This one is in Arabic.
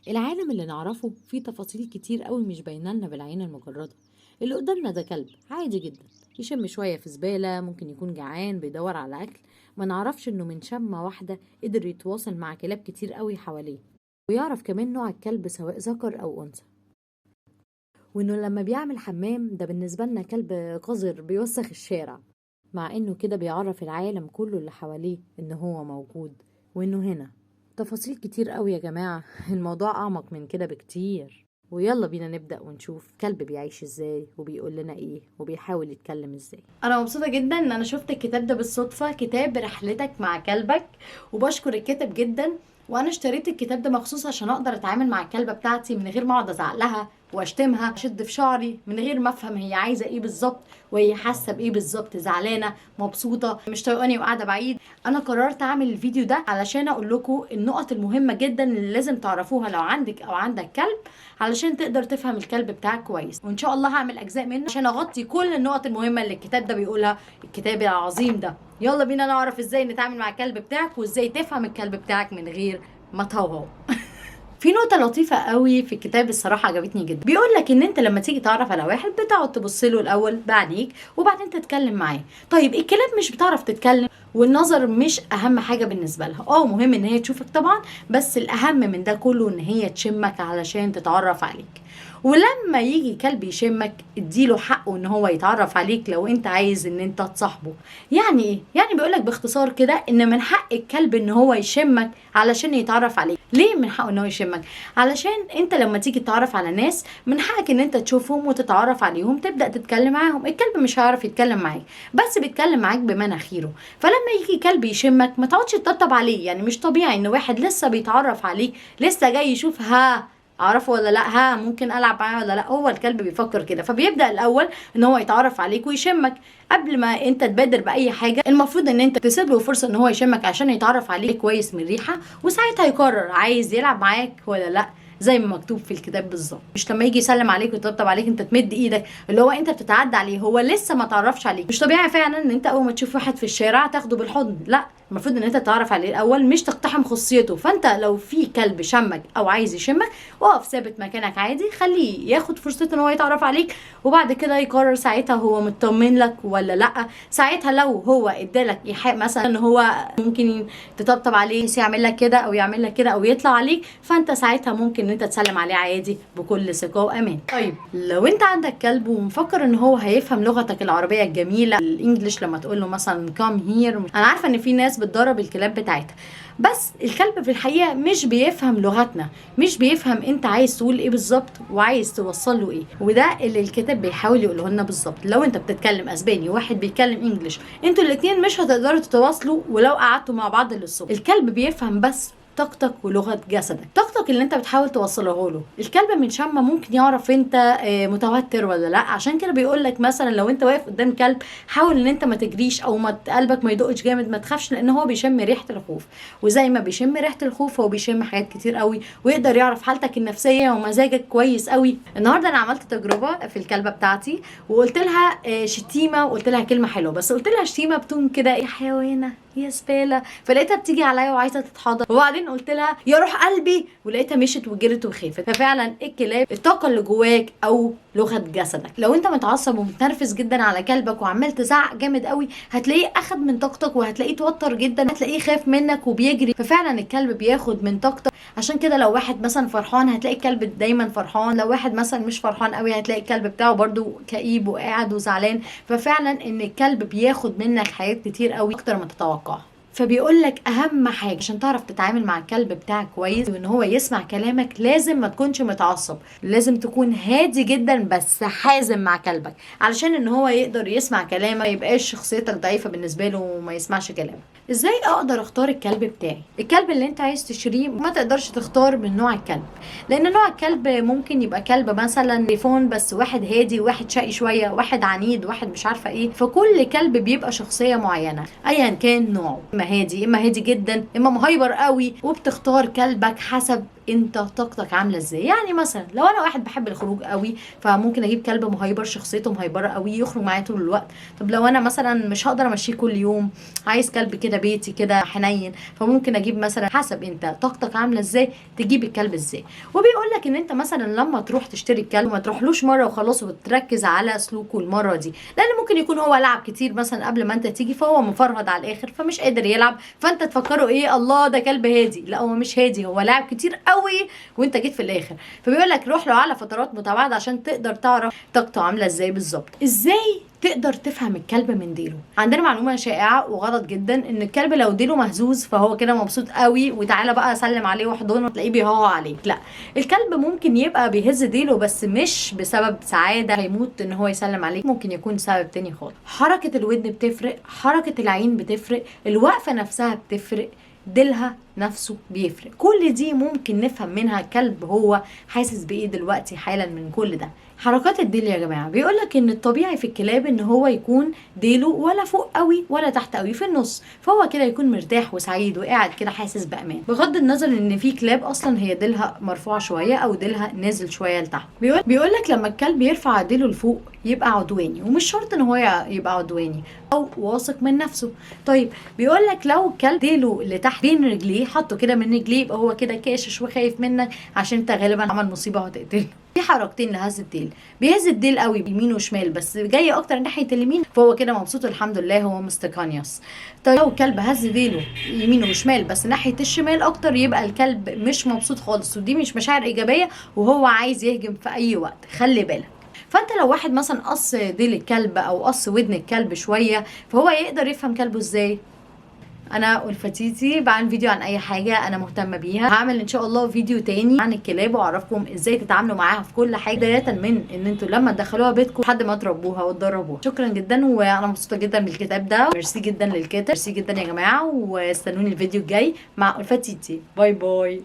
العالم اللي نعرفه فيه تفاصيل كتير قوي مش باينه لنا بالعين المجردة. اللي قدامنا ده كلب عادي جدا، يشم شوية في زبالة، ممكن يكون جعان بيدور على أكل. ما نعرفش إنه من شمة واحدة قدر يتواصل مع كلاب كتير قوي حواليه، ويعرف كمان نوع الكلب سواء ذكر أو أنثى، وإنه لما بيعمل حمام ده بالنسبة لنا كلب قذر بيوسخ الشارع، مع إنه كده بيعرف العالم كله اللي حواليه إن هو موجود وإنه هنا. تفاصيل كتير قوي يا جماعة. الموضوع أعمق من كده بكتير. ويلا بينا نبدأ ونشوف كلب بيعيش ازاي وبيقول لنا ايه وبيحاول يتكلم ازاي. انا مبسوطه جدا ان انا شفت الكتاب ده بالصدفه، كتاب رحلتك مع كلبك، وبشكر الكاتب جدا. وانا اشتريت الكتاب ده مخصوص عشان اقدر اتعامل مع الكلبه بتاعتي من غير ما اقعد ازعق لها واشتمها، اشد في شعري من غير ما افهم هي عايزه ايه بالظبط وهي حاسه بايه بالظبط، زعلانه مبسوطه مش طايقاني وقاعده بعيد. انا قررت اعمل الفيديو ده علشان اقول لكم النقط المهمه جدا اللي لازم تعرفوها لو عندك او عندك كلب، علشان تقدر تفهم الكلب بتاعك كويس. وان شاء الله هعمل اجزاء منه عشان اغطي كل النقط المهمه اللي الكتاب ده بيقولها، الكتاب العظيم ده. يلا بينا نعرف ازاي نتعامل مع الكلب بتاعك وازاي تفهم الكلب بتاعك من غير ما تهوهو. في نقطة لطيفة قوي في الكتاب الصراحة عجبتني جدا، بيقول لك ان انت لما تيجي تعرف على واحد بتقعد تبص له الاول بعينيك وبعدين تتكلم معاه. طيب الكلاب مش بتعرف تتكلم، والنظر مش اهم حاجة بالنسبة لها. مهم ان هي تشوفك طبعا، بس الاهم من ده كله ان هي تشمك علشان تتعرف عليك. ولما يجي كلب يشمك اديله حقه ان هو يتعرف عليك لو انت عايز ان انت تصاحبه. يعني ايه؟ يعني بيقولك باختصار كده ان من حق الكلب ان هو يشمك علشان يتعرف عليك. ليه من حقه ان هو يشمك؟ علشان انت لما تيجي تتعرف على ناس من حقك ان انت تشوفهم وتتعرف عليهم، تبدا تتكلم معاهم. الكلب مش هيعرف يتكلم معاك، بس بيتكلم معاك بمناخيره. فلما يجي كلب يشمك ما تقعدش تطبطب عليه. يعني مش طبيعي ان واحد لسه بيتعرف عليك، لسه جاي يشوف اعرفه ولا لا، ممكن العب معاه ولا لا. هو الكلب بيفكر كده، فبيبدا الاول ان هو يتعرف عليك ويشمك. قبل ما انت تبادر باي حاجه المفروض ان انت تسيب له فرصه ان هو يشمك عشان يتعرف عليك كويس من ريحه، وساعتها يقرر عايز يلعب معاك ولا لا، زي ما مكتوب في الكتاب بالظبط. مش لما يجي يسلم عليك ويطبطب عليك انت تمد ايدك، اللي هو انت بتتعدى عليه، هو لسه ما تعرفش عليك. مش طبيعي فعلا ان انت اول ما تشوف واحد في الشارع تاخده بالحضن، لا، المفروض ان انت تتعرف عليه الاول مش تقتحم خصوصيته. فانت لو في كلب شمك او عايز يشمك، اقف ثابت مكانك عادي، خليه ياخد فرصته ان هو يتعرف عليك، وبعد كده يقرر ساعتها هو مطمن لك ولا لا. ساعتها لو هو ادالك ايحاء مثلا ان هو ممكن تطبطب عليه، يعمل لك كده او يعمل لك كده او يطلع عليك، فانت ساعتها ممكن ان انت تسلم عليه عادي بكل ثقه وامان. طيب لو انت عندك كلب ومفكر ان هو هيفهم لغتك العربيه الجميله الانجليش، لما تقول له مثلا كام هير، انا عارفه ان في ناس بتدرب الكلاب بتاعتها، بس الكلب في الحقيقه مش بيفهم لغتنا، مش بيفهم انت عايز تقول ايه بالظبط وعايز توصل له ايه. وده اللي الكتاب بيحاول يقوله لنا بالظبط. لو انت بتتكلم اسباني وواحد بيتكلم انجليش، انتوا الاثنين مش هتقدروا تتواصلوا ولو قعدتوا مع بعض للصبح. الكلب بيفهم بس طاقتك ولغه جسدك، طاقتك اللي انت بتحاول توصله له. الكلب من شمه ممكن يعرف انت متوتر ولا لا. عشان كده بيقول لك مثلا لو انت واقف قدام كلب حاول ان انت ما تجريش او ما قلبك ما يدقش جامد، ما تخافش، لان هو بيشم ريحه الخوف. وزي ما بيشم ريحه الخوف هو بيشم حاجات كتير قوي، ويقدر يعرف حالتك النفسيه ومزاجك كويس قوي. النهارده انا عملت تجربه في الكلبه بتاعتي وقلت لها شتيمه، وقلت لها كلمه حلوه، بس قلت لها شتيمه بتون كده يا حيوانه يا زباله، فلقيتها بتيجي عليا وعايزه تتحضر. وبعدين قلت لها يا روح قلبي، ولقيتها مشت وجرت وخافت. ففعلا الكلاب الطاقه اللي جواك او لغه جسدك. لو انت متعصب ومتنرفز جدا على كلبك وعمال تزعق جامد قوي، هتلاقيه اخد من طاقتك وهتلاقيه توتر جدا، هتلاقيه خاف منك وبيجري. ففعلا الكلب بياخد من طاقتك. عشان كده لو واحد مثلا فرحان هتلاقي الكلب دايما فرحان، لو واحد مثلا مش فرحان قوي هتلاقي الكلب بتاعه برضو كئيب وقاعد وزعلان. ففعلا ان الكلب بياخد منك حاجات كتير قوي اكتر ما تتوقع. فبيقول لك اهم حاجه عشان تعرف تتعامل مع الكلب بتاعك كويس وان هو يسمع كلامك، لازم ما تكونش متعصب، لازم تكون هادي جدا بس حازم مع كلبك، علشان ان هو يقدر يسمع كلامك، ما يبقاش شخصيتك ضعيفه بالنسبه له وما يسمعش كلامك. ازاي اقدر اختار الكلب بتاعي؟ الكلب اللي انت عايز تشتريه ما تقدرش تختار من نوع الكلب، لان نوع الكلب ممكن يبقى كلب مثلا تليفون بس واحد هادي، واحد شقي شويه، واحد عنيد، واحد مش عارفه ايه. فكل كلب بيبقى شخصيه معينه ايا كان نوعه، اما هادي اما هادي جدا اما مهيبر قوي. وبتختار كلبك حسب انت طاقتك عامله ازاي. يعني مثلا لو انا واحد بحب الخروج قوي، فممكن اجيب كلب مهيبر، شخصيته مهيبره قوي، يخرج معايا طول الوقت. طب لو انا مثلا مش هقدر امشيه كل يوم، عايز كلب كده بيتي كده حنين، فممكن اجيب مثلا، حسب انت طاقتك عامله ازاي تجيب الكلب ازاي. وبيقول لك ان انت مثلا لما تروح تشتري الكلب ما تروحلوش مره وخلاص وتركز على سلوكه المره دي، لان ممكن يكون هو لعب كتير مثلا قبل ما انت تيجي، فهو مفرهد على الاخر فمش قادر يلعب، فانت تفكره ايه، الله ده كلب هادي. لا هو مش هادي، هو لعب كتير قوي وانت جيت في الاخر. فبيقول لك روح له على فترات متباعده عشان تقدر تعرف طاقته عامله ازاي بالظبط. ازاي تقدر تفهم الكلب من ديله؟ عندنا معلومه شائعه وغلط جدا ان الكلب لو ديله مهزوز فهو كده مبسوط قوي وتعالى بقى سلم عليه واحضنه تلاقيه بيهوى عليك. لا، الكلب ممكن يبقى بيهز ديله بس مش بسبب سعاده هيموت ان هو يسلم عليك، ممكن يكون سبب تاني خالص. حركه الودن بتفرق، حركه العين بتفرق، الوقفه نفسها بتفرق، ديلها نفسه بيفرق. كل دي ممكن نفهم منها الكلب هو حاسس بايه دلوقتي حالا من كل ده. حركات الديل يا جماعه، بيقولك ان الطبيعي في الكلاب ان هو يكون ديله ولا فوق قوي ولا تحت قوي، في النص، فهو كده يكون مرتاح وسعيد وقاعد كده حاسس بامان، بغض النظر ان في كلاب اصلا هي ديلها مرفوع شويه او ديلها نازل شويه لتحت. بيقولك لما الكلب يرفع ديله لفوق يبقى عدواني، ومش شرط ان هو يبقى عدواني او واثق من نفسه. طيب بيقولك لو الكلب ديله لتحت بين رجليه، حطه كده من رجليه، يبقى هو كده كاشش وخايف منك عشان انت غالبا عمل مصيبه وهتقتله. في حركتين لهز الديل، بيهز الديل قوي يمين وشمال بس جاي اكتر ناحيه اليمين، فهو كده مبسوط الحمد لله، هو مستقانيوس. طيب لو الكلب هز ديله يمين وشمال بس ناحيه الشمال اكتر، يبقى الكلب مش مبسوط خالص، ودي مش مشاعر ايجابيه وهو عايز يهجم في اي وقت، خلي بالك. فانت لو واحد مثلا قص ديل الكلب او قص ودن الكلب شويه، فهو يقدر يفهم كلبه ازاي. انا ألفتيتي بعمل فيديو عن اي حاجه انا مهتمه بيها، هعمل ان شاء الله فيديو تاني عن الكلاب واعرفكم ازاي تتعاملوا معاها في كل حاجه، بدايه من ان انتوا لما تدخلوها بيتكم لحد ما تربوها وتدربوها. شكرا جدا، وانا مبسوطه جدا بالكتاب ده، ميرسي جدا للكاتب، ميرسي جدا يا جماعه، واستنوني الفيديو الجاي مع ألفتيتي. باي باي.